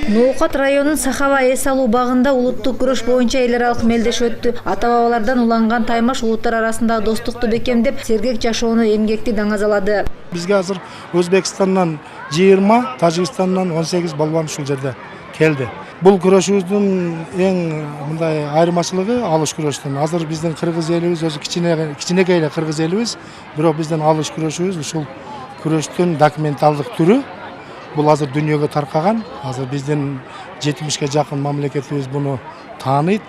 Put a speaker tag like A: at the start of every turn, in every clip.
A: Ноокат районунун Сахава эс алуу багында улуттук күрөш боюнча эл аралык мелдеш өттү. Ата-бабалардан уланган таймаш улуттар арасындагы достукту бекемдеп, сергек жашоону эмгекти даңазалады.
B: Бизге азыр Өзбекстандан 20, Тажикстандан 18 балбан ушул жерде келди. Бул күрөшүбүздүн эң мындай айырмачылыгы алыш күрөштөн. Азыр биздин кыргыз элибиз өзү кичинекей эле кыргыз элибиз, бирок биздин алыш күрөшүбүз ушул күрөштүн документалдык түрү. Бул азыр дүйнөгө таркаган. Азыр биздин 70ке жакын мамлекетибиз буну тааныйт.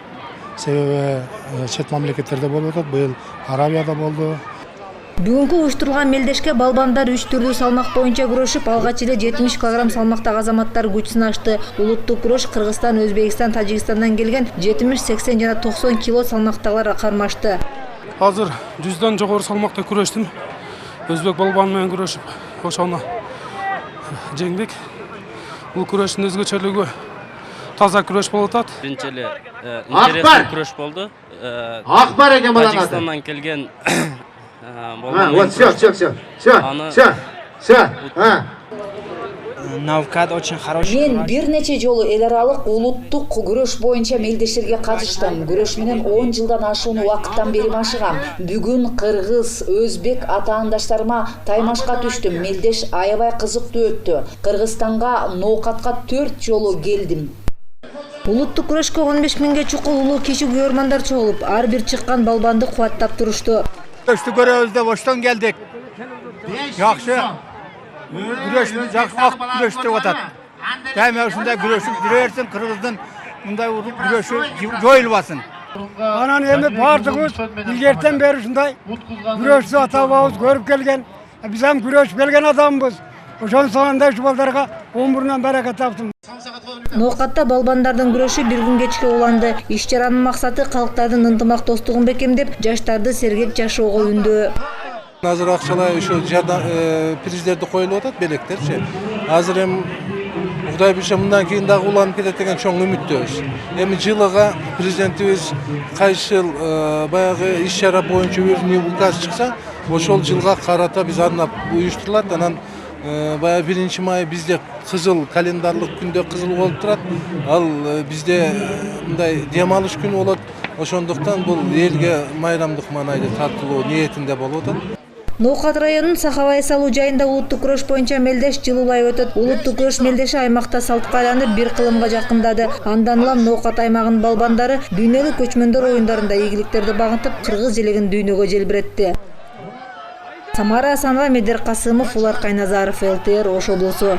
B: Себеби чет мамлекеттерде болуп атат. Быйыл Арабияда болду.
A: Бүгүнкү уюштурулган мелдешке балбандар 3 түрлүү салмак боюнча күрөшүп, алгач эле 70 кг салмактагы азаматтар күч сынашты. Улуттук күрөш Кыргызстан, Өзбекстан, Тажикстандан келген 70, 80 жана 90 кг салмактагылар кармашты.
C: Азыр 100дан жогору салмакта күрөштүм. Өзбек балбаны менен күрөшүп, ошону жеңдик. Бул күрөштүн өзгөчөлүгү таза күрөш болуп атат.
D: Биринчи эле интересный күрөш болду.
E: Акбар экен балаңар.
D: Тажикстандан келген
E: Вот все.
F: Навкад очень хороший.
G: Мен бир нече жолу эл аралык улуттук күрөш боюнча мелдештерге катыштым. Күрөш менен 10 жылдан ашуун убакыттан бери машыгам. Бүгүн кыргыз, өзбек атаандаштарыма таймашка түштүм. Мелдеш аябай кызыктуу өттү. Кыргызстанга Ноокатка 4 жолу келдим.
A: Улуттук күрөшкө 15 миңге чукул улуу киши күйөрмандар чогулуп, ар бир чыккан балбанды кубаттап турушту.
H: Күрөштү көрөбүз деп оштон келдик. Жакшы. Күрөш жакшы ак күрөш деп атат. Дайыма ушундай күрөшүп жүрөрсүң, кыргыздын мындай күрөшү жоюлбасын.
I: Анан эми бардыгыбыз илгертен бери ушундай күрөштү ата-бабабыз көрүп келген. Биз ham күрөшүп келген адамбыз. Ошон соңунда ушу балдарга өмүрүнөн барака таптым.
A: Ноокатта балбандардын күрөшү бир күн кечке уланды. Иш чаранын максаты калктардын ынтымактостугун бекемдеп, жаштарды сергек жашоого үндөө.
J: Азыр акчалай ошо приздерди коюлуп атат, белектерчи. Азыр эми Кудай билсе мындан кийин дагы уланып кетет деген чоң үмүттөбүз. Эми жылыга президентибиз кайсы жыл баягы иш чара боюнча өзүнүн указ чыкса, ошол жылга карата биз арнап уюштурулат. Анан баягы 1 май бизде кызыл календарлык күндө кызыл болуп турат. Ал бизде мындай дем алыш күнү болот. Ошондуктан бул элге майрамдык маанайда тартылуу ниетинде болуп атат.
A: Ноокат районунун Сахава эс алуу жайында улуттук күрөш боюнча мелдеш жылуулай өтөт. Улуттук күрөш мелдеши аймакта салтка айланып, бир кылымга жакындады. Андан улам Ноокат аймагынын балбандары дүйнөлүк көчмөндөр оюндарында ийгиликтерди багынтып, кыргыз желегин дүйнөгө желбиретти. Самара Асанова, Медер Касымов, Улар Кайназаров, ЛТР, Ош облусу.